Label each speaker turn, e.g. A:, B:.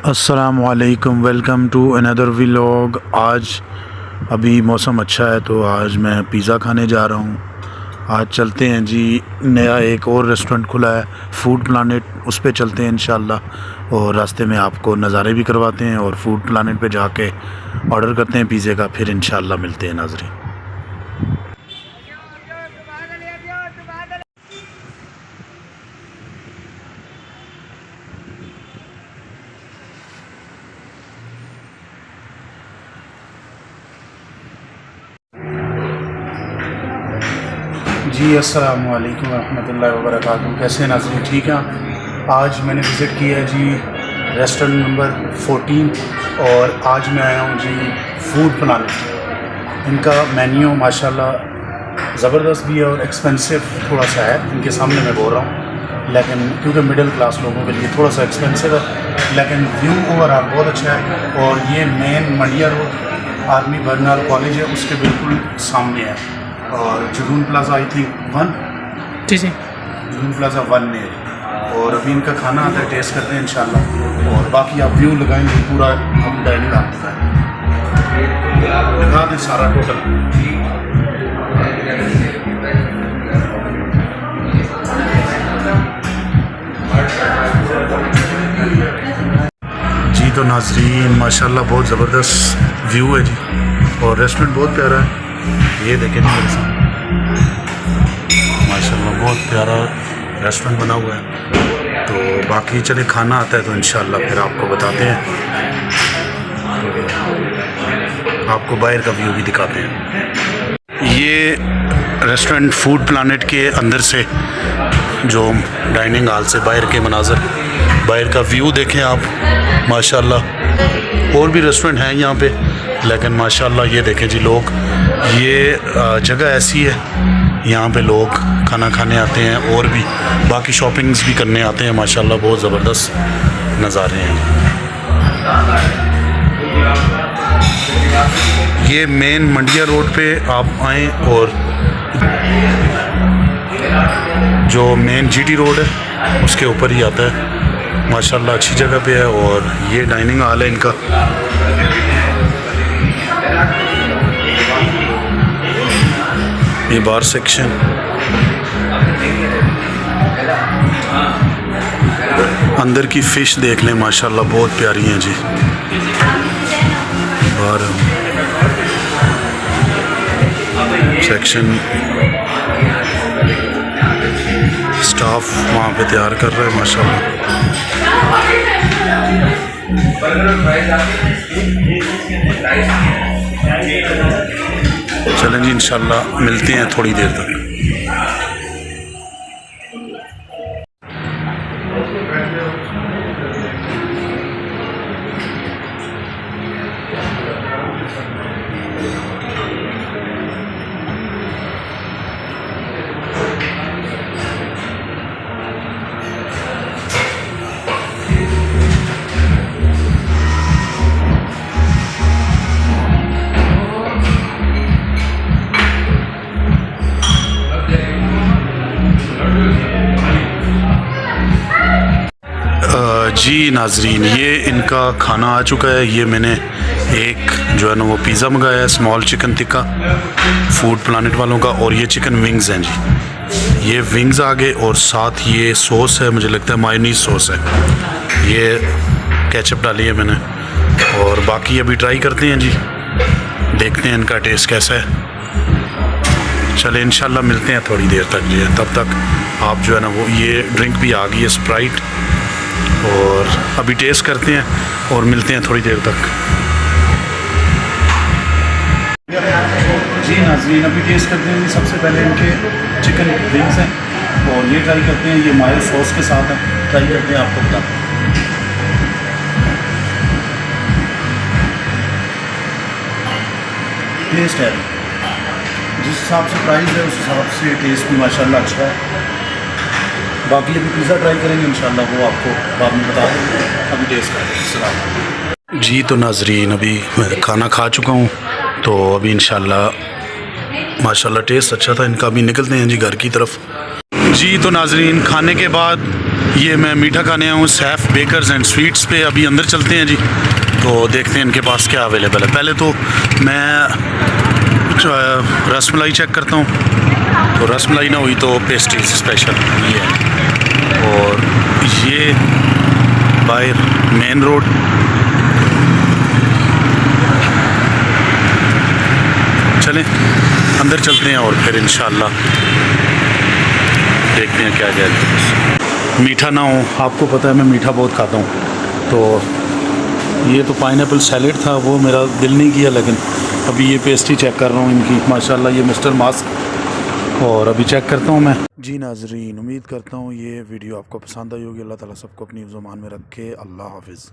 A: अस्सलामुअलैकुम, welcome to another vlog. आज अभी मौसम अच्छा है तो आज मैं पिज़्ज़ा खाने जा रहा हूँ। आज चलते हैं जी, नया एक और रेस्टोरेंट खुला है फूड प्लानेट, उस पे चलते हैं इंशाल्लाह और रास्ते में आपको नज़ारे भी करवाते हैं और फूड प्लानेट पे जाके ऑर्डर करते हैं पिज़्ज़े का, फिर इंशाल्लाह मिलते हैं नाज़रीन। जी अस्सलामु अलैकुम रहमतुल्लाहि व बरकातुहू। कैसे हैं नाज़रीन, ठीक हैं। आज मैंने विज़िट किया है जी रेस्टोरेंट नंबर 14 और आज मैं आया हूँ जी फूड प्लानेट। इनका मेन्यू माशाल्लाह ज़बरदस्त भी है और एक्सपेंसिव थोड़ा सा है, इनके सामने मैं बोल रहा हूँ, लेकिन क्योंकि मिडिल क्लास लोगों के लिए थोड़ा सा एक्सपेंसिव है, लेकिन व्यू ओवरऑल बहुत अच्छा है। और ये मेन मंडिया रोड आर्मी बर्नल कॉलेज है, उसके बिल्कुल सामने है। और जुनून प्लाजा आई थिंक 1
B: जी
A: जुनून प्लाजा 1 में है। और अभी इनका खाना आता है, टेस्ट करते हैं इंशाल्लाह। और बाकी आप व्यू लगाएंगे पूरा, हम डाइनिंग आप लगा दें सारा टोटल। जी तो नाज़रीन माशाल्लाह बहुत ज़बरदस्त व्यू है जी और रेस्टोरेंट बहुत प्यारा है। ये देखें मेरे सामने माशाल्लाह बहुत प्यारा रेस्टोरेंट बना हुआ है। तो बाकी चले खाना आता है तो इंशाल्लाह फिर आपको बताते हैं, आपको बाहर का व्यू भी दिखाते हैं। ये रेस्टोरेंट फूड प्लानेट के अंदर से जो डाइनिंग हॉल से बाहर के मनाजर, बाहर का व्यू देखें आप माशाल्लाह। और भी रेस्टोरेंट हैं यहाँ पे, लेकिन माशाल्लाह ये देखें जी लोग, ये जगह ऐसी है यहाँ पे लोग खाना खाने आते हैं और भी बाकी शॉपिंग्स भी करने आते हैं। माशाल्लाह बहुत ज़बरदस्त नज़ारे हैं। ये मेन मंडिया रोड पे आप आएँ और जो मेन जीटी रोड है उसके ऊपर ही आता है। माशाल्लाह अच्छी जगह पे है। और ये डाइनिंग हॉल है इनका। ये बार सेक्शन, अंदर की फ़िश देख लें माशाल्लाह बहुत प्यारी हैं जी। बार सेक्शन, स्टाफ वहाँ पे तैयार कर रहे हैं माशाल्लाह। चलें जी इंशाल्लाह मिलते हैं थोड़ी देर तक। जी नाज़रीन, ये इनका खाना आ चुका है। ये मैंने एक जो है ना वो पिज़्ज़ा मंगाया है, small chicken tikka food planet वालों का, और ये चिकन विंग्स हैं जी। ये विंग्स आ गए और साथ ये सॉस है, मुझे लगता है मायोनीज़ सॉस है, ये केचप डाली है मैंने। और बाकी अभी ट्राई करते हैं जी, देखते हैं इनका टेस्ट कैसा है। चले इंशाल्लाह मिलते हैं थोड़ी देर तक जी। तब तक आप जो है ना वो, ये ड्रिंक भी आ गई है स्प्राइट, और अभी टेस्ट करते हैं और मिलते हैं थोड़ी देर तक। नाजरीन अभी टेस्ट करते हैं। सबसे पहले इनके चिकन विंग्स हैं और ये ट्राई करते हैं। ये मायो सॉस के साथ है, ट्राई करते हैं, आपको बताते हैं। टेस्ट है जिस हिसाब से प्राइस है उस हिसाब से टेस्ट भी माशाल्लाह अच्छा है। बाकी अभी पिज़्ज़ा ट्राई करेंगे इंशाल्लाह, वो आपको बाद में बता देंगे। अभी टेस्ट करेंगे। जी तो नाजरीन अभी मैं खाना खा चुका हूँ, तो अभी इंशाल्लाह माशाल्लाह टेस्ट अच्छा था इनका। अभी निकलते हैं जी घर की तरफ। जी तो नाजरीन खाने के बाद ये मैं मीठा खाने आया हूँ सैफ बेकर्स एंड स्वीट्स पे। अभी अंदर चलते हैं जी, तो देखते हैं इनके पास क्या अवेलेबल है। पहले तो मैं रसमलाई चेक करता हूँ, तो रसमलाई ना हुई तो पेस्ट्रीज स्पेशल ये है। और ये बाहर मेन रोड, चलें अंदर चलते हैं और फिर इंशाल्लाह देखते हैं क्या क्या है। मीठा ना हो, आपको पता है मैं मीठा बहुत खाता हूँ, तो ये तो पाइनएप्पल सैलेड था, वो मेरा दिल नहीं किया। लेकिन अभी ये पेस्ट्री चेक कर रहा हूँ इनकी, माशाल्लाह ये मिस्टर मास्क। और अभी चेक करता हूँ मैं। जी नाजरीन उम्मीद करता हूँ ये वीडियो आपको पसंद आई होगी। अल्लाह ताला सबको अपनी ज़ुबान में रखे। अल्लाह हाफिज़।